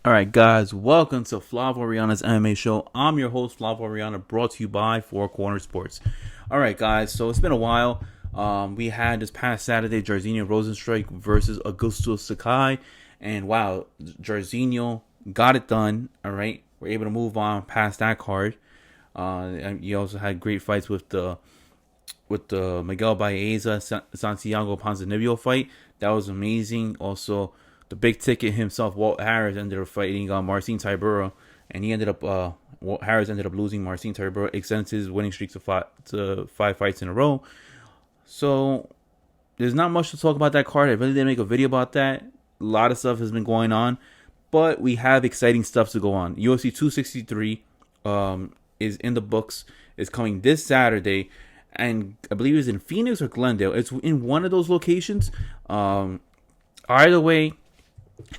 All right, guys, welcome to Flav Orellana's MMA Show. I'm your host, Flav Orellana, brought to you by Four Corner Sports. All right, guys, so it's been a while. We had this past Saturday, Jairzinho Rozenstruik versus Augusto Sakai, and wow, Jairzinho got it done. All right, we're able to move on past that card. And he also had great fights with the Miguel Baeza Santiago Ponzinibbio fight. That was amazing. Also, the big ticket himself, Walt Harris, ended up fighting Marcin Tybura, and he ended up Walt Harris ended up losing. Marcin Tybura extends his winning streak to five fights in a row. So there's not much to talk about that card. I really didn't make a video about that. A lot of stuff has been going on, but we have exciting stuff to go on. UFC 263 is in the books. It's coming this Saturday, and I believe it's in Phoenix or Glendale. It's in one of those locations. Either way,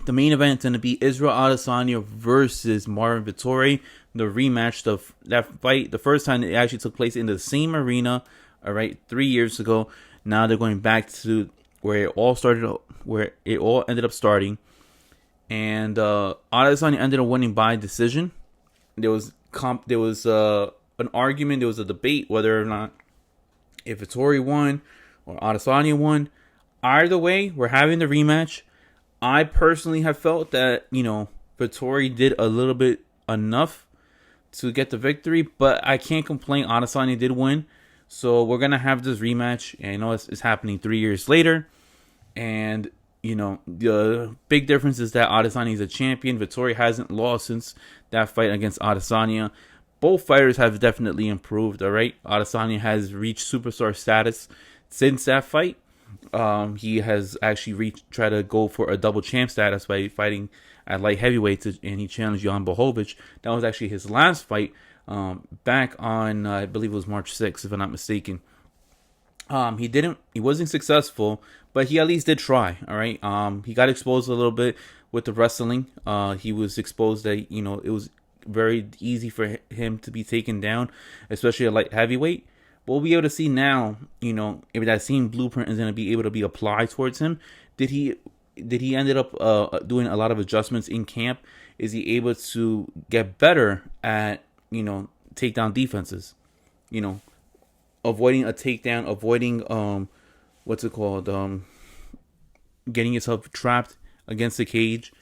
the main event is going to be Israel Adesayna versus Marvin Vettori. The rematch of that fight, the first time it actually took place in the same arena, all right, 3 years ago. Now they're going back to where it all started, where it all ended up starting. And Adesanya ended up winning by decision. There was an argument, there was a debate whether or not if Vettori won or Adesanya won. Either way, we're having the rematch. I personally have felt that, Vettori did a little bit enough to get the victory, but I can't complain. Adesanya did win. So we're going to have this rematch. And I know it's happening 3 years later. And, the big difference is that Adesanya is a champion. Vettori hasn't lost since that fight against Adesanya. Both fighters have definitely improved, all right? Adesanya has reached superstar status since that fight. He has actually tried to go for a double champ status by fighting at light heavyweight, and he challenged Jan Blachowicz. That was actually his last fight back on, I believe it was March 6th, if I'm not mistaken. He wasn't successful, but he at least did try, all right? He got exposed a little bit with the wrestling. He was exposed that, it was very easy for him to be taken down, especially at light heavyweight. We'll be able to see now, if that same blueprint is going to be able to be applied towards him. Did he ended up doing a lot of adjustments in camp? Is he able to get better at, takedown defenses? Avoiding a takedown, avoiding, getting yourself trapped against the cage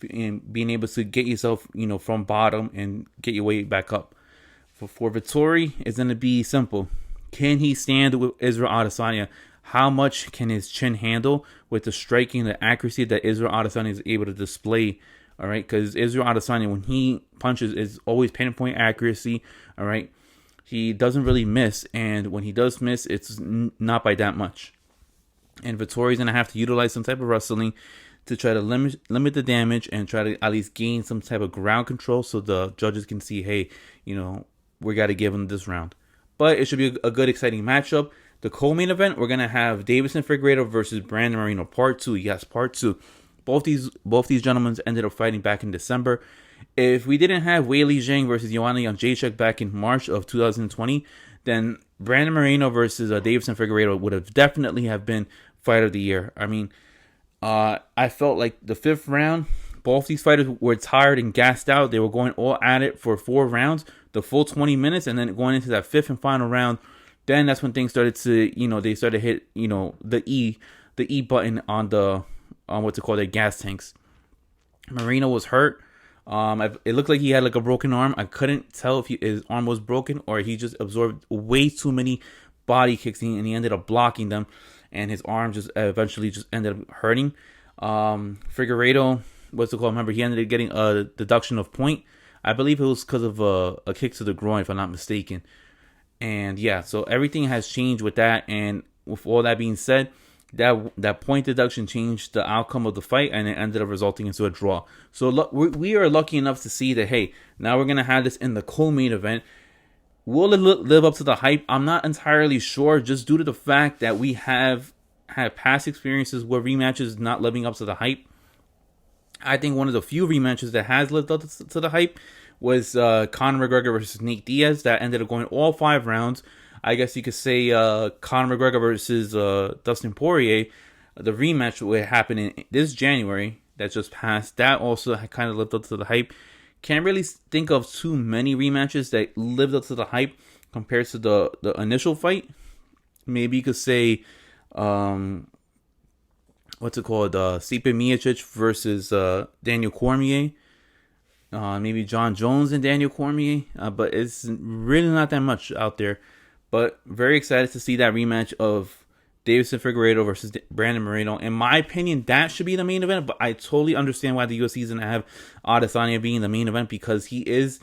and being able to get yourself, from bottom and get your way back up. For Vettori, it's going to be simple. Can he stand with Israel Adesanya? How much can his chin handle with the striking, the accuracy that Israel Adesanya is able to display? All right, because Israel Adesanya, when he punches, is always pinpoint accuracy. All right, he doesn't really miss, and when he does miss, it's not by that much. And Vettori's gonna have to utilize some type of wrestling to try to limit the damage and try to at least gain some type of ground control, so the judges can see, hey, we got to give him this round. But it should be a good, exciting matchup. The co-main event, we're going to have Deiveson Figueiredo versus Brandon Moreno, part 2. Yes, part 2. Both these gentlemen ended up fighting back in December. If we didn't have Weili Zhang versus Joanna Jędrzejczyk back in March of 2020, then Brandon Moreno versus Deiveson Figueiredo would have definitely have been fight of the year. I mean, I felt like the 5th round, both these fighters were tired and gassed out. They were going all at it for 4 rounds, the full 20 minutes, and then going into that 5th and final round, then that's when things started to, they started to hit, the E button on the, their gas tanks. Moreno was hurt. It looked like he had like a broken arm. I couldn't tell if his arm was broken or he just absorbed way too many body kicks and he ended up blocking them, and his arm just eventually just ended up hurting. Figueiredo, remember, he ended up getting a deduction of point. I believe it was because of a kick to the groin, if I'm not mistaken. And yeah, so everything has changed with that. And with all that being said, that point deduction changed the outcome of the fight, and it ended up resulting into a draw. So we are lucky enough to see that, hey, now we're going to have this in the co-main event. Will it live up to the hype? I'm not entirely sure, just due to the fact that we have had past experiences where rematches not living up to the hype. I think one of the few rematches that has lived up to the hype was Conor McGregor versus Nate Diaz. That ended up going all 5 rounds. I guess you could say Conor McGregor versus Dustin Poirier. The rematch would happen in this January. that just passed, that also kind of lived up to the hype. Can't really think of too many rematches that lived up to the hype compared to the initial fight. Maybe you could say, what's it called? Stipe Miocic versus Daniel Cormier. Maybe John Jones and Daniel Cormier. But it's really not that much out there. But very excited to see that rematch of Deiveson Figueiredo versus Brandon Moreno. In my opinion, that should be the main event. But I totally understand why the UFC is going to have Adesayna being the main event, because he is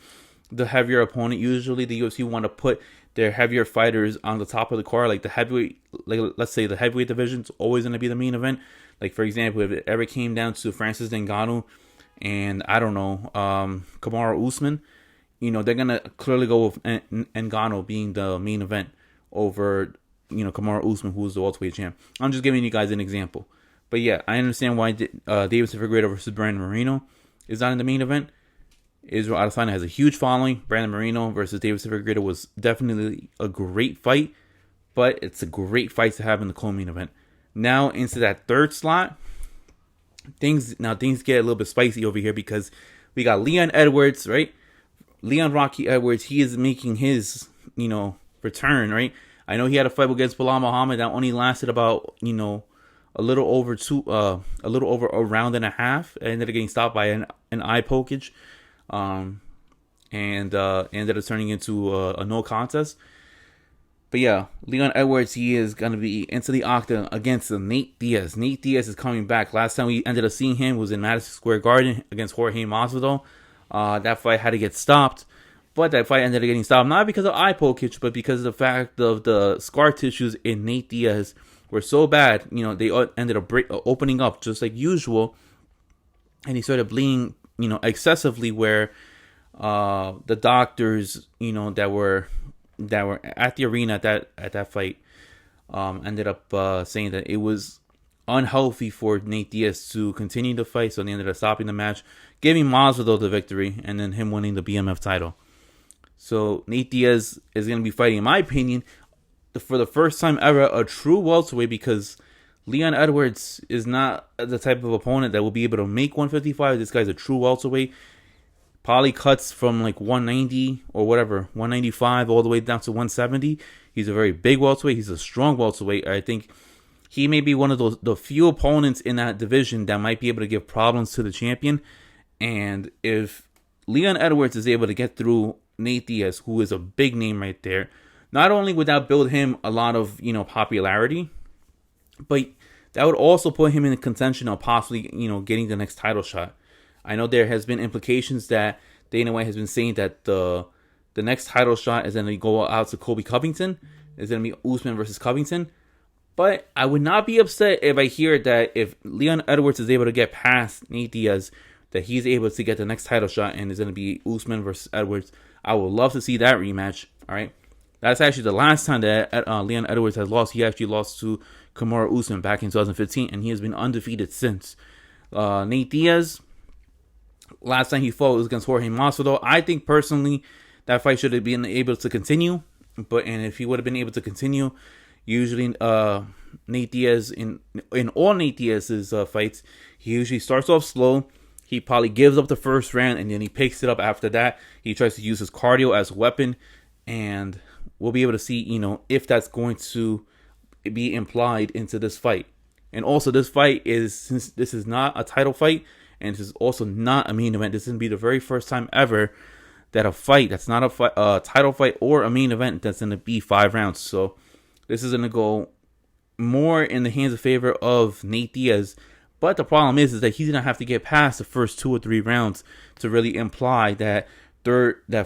the heavier opponent. Usually the UFC want to put their heavier fighters on the top of the card. Like the heavyweight, like let's say the heavyweight division is always going to be the main event. Like for example, if it ever came down to Francis Ngannou and I don't know, Kamaru Usman, you know, they're going to clearly go with Ngannou being the main event over, you know, Kamaru Usman, who is the welterweight champ. I'm just giving you guys an example. But yeah, I understand why Deiveson Figueiredo versus Brandon Moreno is not in the main event. Israel Adesanya has a huge following. Brandon Moreno versus Deiveson Figueiredo was definitely a great fight, but it's a great fight to have in the co-main event. Now into that third slot, things get a little bit spicy over here, because we got Leon Edwards, right? Leon Rocky Edwards, he is making his, you know, return, right? I know he had a fight against Bilal Muhammad that only lasted about, you know, a little over a round and a half. It ended up getting stopped by an eye pokage, and ended up turning into a no contest. But yeah, Leon Edwards, he is going to be into the octagon against Nate Diaz. Nate Diaz is coming back. Last time we ended up seeing him was in Madison Square Garden against Jorge Masvidal. That fight had to get stopped. But that fight ended up getting stopped, not because of eye pokage, but because of the fact of the scar tissues in Nate Diaz were so bad. You know, they ended up opening up just like usual. And he started bleeding, you know, excessively, where the doctors, you know, that were at the arena at that fight ended up saying that it was unhealthy for Nate Diaz to continue the fight. So they ended up stopping the match, giving Masvidal the victory, and then him winning the BMF title. So Nate Diaz is going to be fighting, in my opinion, for the first time ever, a true welterweight, because Leon Edwards is not the type of opponent that will be able to make 155. This guy's a true welterweight. Probably cuts from like 190 or whatever, 195 all the way down to 170. He's a very big welterweight. He's a strong welterweight. I think he may be one of the few opponents in that division that might be able to give problems to the champion. And if Leon Edwards is able to get through Nate Diaz, who is a big name right there, not only would that build him a lot of, you know, popularity, but that would also put him in contention of possibly, you know, getting the next title shot. I know there has been implications that Dana White has been saying that the next title shot is going to go out to Colby Covington. It's going to be Usman versus Covington. But I would not be upset if I hear that if Leon Edwards is able to get past Nate Diaz, that he's able to get the next title shot and it's going to be Usman versus Edwards. I would love to see that rematch. All right. That's actually the last time that Leon Edwards has lost. He actually lost to Kamaru Usman back in 2015, and he has been undefeated since. Nate Diaz, last time he fought was against Jorge Masvidal. I think personally that fight should have been able to continue. And if he would have been able to continue, usually Nate Diaz, in all Nate Diaz's fights, he usually starts off slow. He probably gives up the first round, and then he picks it up after that. He tries to use his cardio as a weapon, and we'll be able to see, you know, if that's going to be implied into this fight. And also, this fight is, since this is not a title fight, and this is also not a main event, this is going to be the very first time ever that a fight that's not a title fight or a main event that's going to be 5 rounds. So this is going to go more in the hands of favor of Nate Diaz. But the problem is that he's going to have to get past the first 2 or 3 rounds to really imply that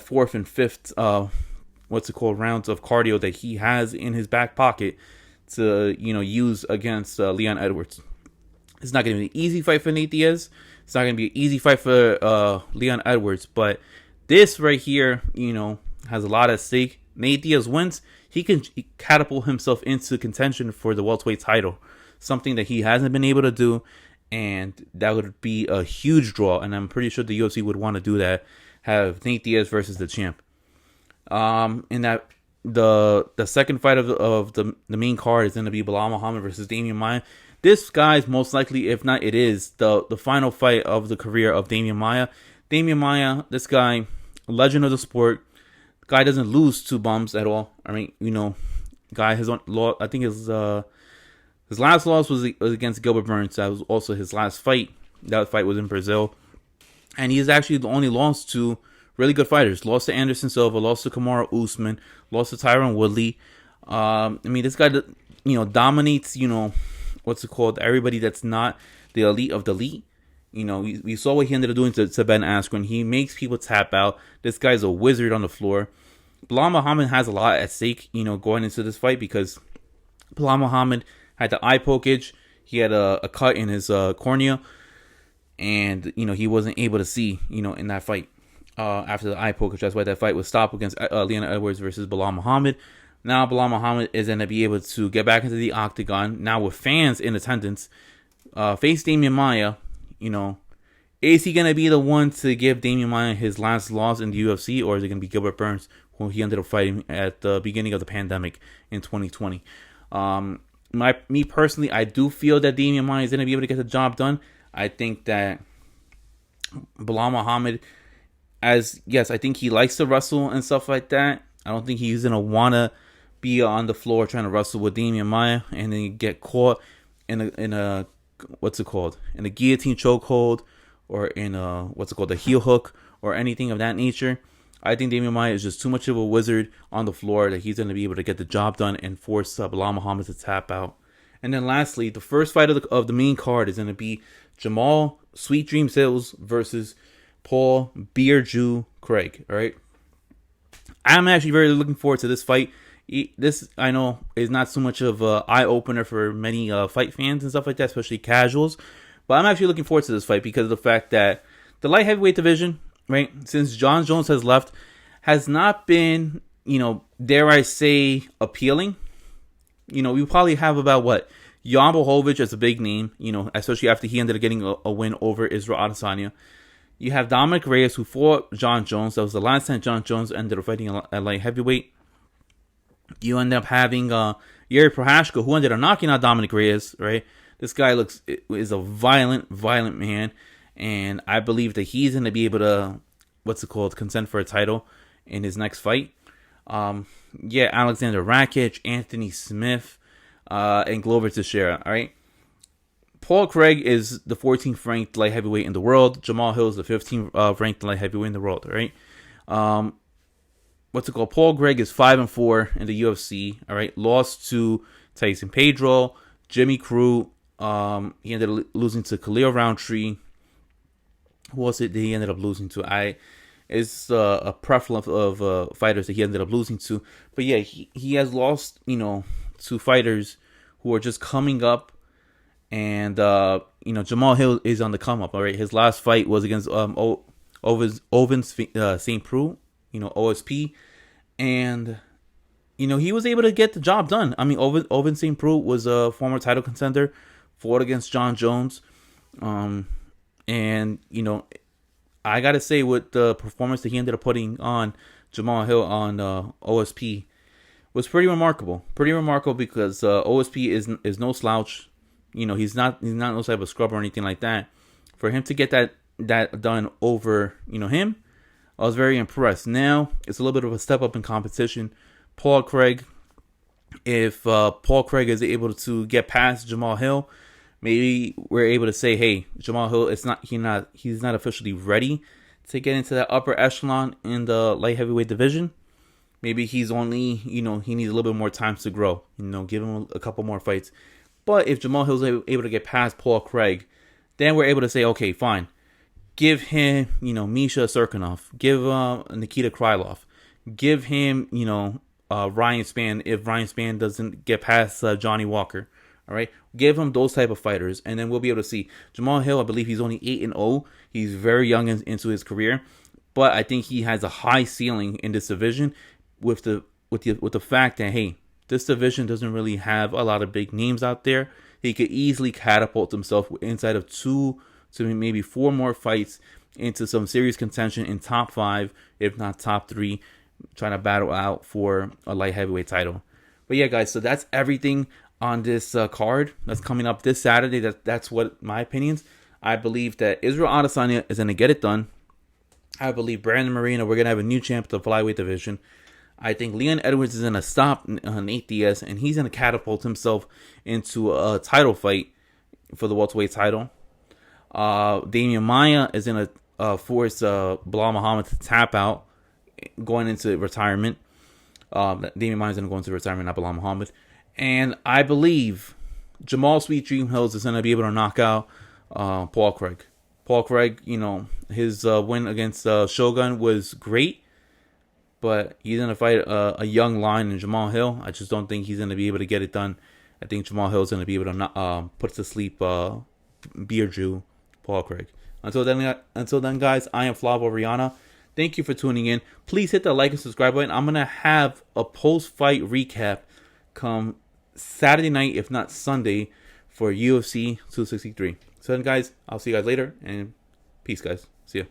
fourth and fifth, rounds of cardio that he has in his back pocket to, you know, use against Leon Edwards. It's not going to be an easy fight for Nate Diaz. It's not going to be an easy fight for Leon Edwards. But this right here, you know, has a lot at stake. Nate Diaz wins, he can catapult himself into contention for the welterweight title. Something that he hasn't been able to do, and that would be a huge draw. And I'm pretty sure the UFC would want to do that. Have Nate Diaz versus the champ. In that the second fight of the main card is going to be Bilal Muhammad versus Damian Maia. this guy's most likely, if not, it is the final fight of the career of Damian Maia. Damian Maia, this guy, legend of the sport. Guy doesn't lose to bums at all. I mean, guy has lost. I think his last loss was against Gilbert Burns. That was also his last fight. That fight was in Brazil, and he's actually the only lost to really good fighters. Lost to Anderson Silva, lost to Kamaru Usman, lost to Tyron Woodley. I mean, this guy, dominates. What's it called? Everybody that's not the elite of the elite. We saw what he ended up doing to Ben Askren. He makes people tap out. This guy's a wizard on the floor. Bilal Muhammad has a lot at stake, going into this fight, because Bilal Muhammad had the eye pokage. He had a cut in his cornea, and he wasn't able to see, in that fight after the eye pokage. That's why that fight was stopped against Leon Edwards versus Bilal Muhammad. Now Bilal Muhammad is going to be able to get back into the octagon now with fans in attendance. Face Damian Maia. Is he going to be the one to give Damian Maia his last loss in the UFC, or is it going to be Gilbert Burns, who he ended up fighting at the beginning of the pandemic in 2020? Me personally, I do feel that Damian Maia is going to be able to get the job done. I think that Bilal Muhammad, I think he likes to wrestle and stuff like that. I don't think he's going to want to be on the floor trying to wrestle with Damian Maia and then get caught in a what's it called? In a guillotine chokehold, or in a heel hook, or anything of that nature. I think Damian Maia is just too much of a wizard on the floor that he's going to be able to get the job done and force Bilal Muhammad to tap out. And then lastly, the first fight of the main card is going to be Jamal Sweet Dreams Hills versus Paul Beer Jew Craig. All right. I'm actually very looking forward to this fight. This, I know, is not so much of an eye-opener for many fight fans and stuff like that, especially casuals. But I'm actually looking forward to this fight because of the fact that the light heavyweight division, right, since Jon Jones has left, has not been, dare I say, appealing. We probably have about, Jan Blachowicz as a big name, especially after he ended up getting a win over Israel Adesanya. You have Dominic Reyes, who fought Jon Jones. That was the last time Jon Jones ended up fighting at light heavyweight. You end up having Yuri Prohashka, who ended up knocking out Dominic Reyes, right? This guy is a violent man, and I believe that he's going to be able to, contend for a title in his next fight. Alexander Rakic, Anthony Smith, and Glover Teixeira, all right? Paul Craig is the 14th ranked light heavyweight in the world. Jamal Hill is the 15th ranked light heavyweight in the world, all right? Paul Craig is 5-4 in the UFC. All right, lost to Tyson Pedro, Jimmy Crute. He ended up losing to Khalil Roundtree. Who was it that he ended up losing to? It's a preference of fighters that he ended up losing to. But yeah, he has lost, to fighters who are just coming up. And Jamal Hill is on the come up. All right, his last fight was against Oven St. Preux. OSP, and he was able to get the job done. I mean, Oven St. Preux was a former title contender, fought against Jon Jones, and I gotta say, with the performance that he ended up putting on Jamal Hill on OSP was pretty remarkable. Pretty remarkable because OSP is no slouch. He's not no type of scrub or anything like that. For him to get that done over him, I was very impressed. Now, it's a little bit of a step up in competition. Paul Craig, if Paul Craig is able to get past Jamal Hill, maybe we're able to say, hey, Jamal Hill, he's not officially ready to get into that upper echelon in the light heavyweight division. Maybe he's only, he needs a little bit more time to grow. Give him a couple more fights. But if Jamal Hill's able to get past Paul Craig, then we're able to say, okay, fine. Give him, Misha Serkinov. Give Nikita Krylov. Give him, Ryan Spann if Ryan Spann doesn't get past Johnny Walker. All right, give him those type of fighters, and then we'll be able to see Jamal Hill. I believe he's only 8-0. He's very young into his career, but I think he has a high ceiling in this division with the fact that, hey, this division doesn't really have a lot of big names out there. He could easily catapult himself inside of 2 to maybe 4 more fights into some serious contention in top 5, if not top 3, trying to battle out for a light heavyweight title. But yeah, guys, so that's everything on this card that's coming up this Saturday. That's what my opinions. I believe that Israel Adesanya is going to get it done. I believe Brandon Moreno, we're going to have a new champ of the flyweight division. I think Leon Edwards is going to stop Nate Diaz, and he's going to catapult himself into a title fight for the welterweight title. Damian Maia is going to force Bilal Muhammad to tap out going into retirement. Damian Maia is going to go into retirement, not Bilal Muhammad. And I believe Jamal Sweet Dream Hills is going to be able to knock out Paul Craig. Paul Craig, his win against Shogun was great, but he's going to fight a young lion in Jamal Hill. I just don't think he's going to be able to get it done. I think Jamal Hill is going to be able to put to sleep Beer Jew Paul Craig. Until then, guys, I am Flav Orellana. Thank you for tuning in. Please hit the like and subscribe button. I'm going to have a post-fight recap come Saturday night, if not Sunday, for UFC 263. So then, guys, I'll see you guys later, and peace, guys. See ya.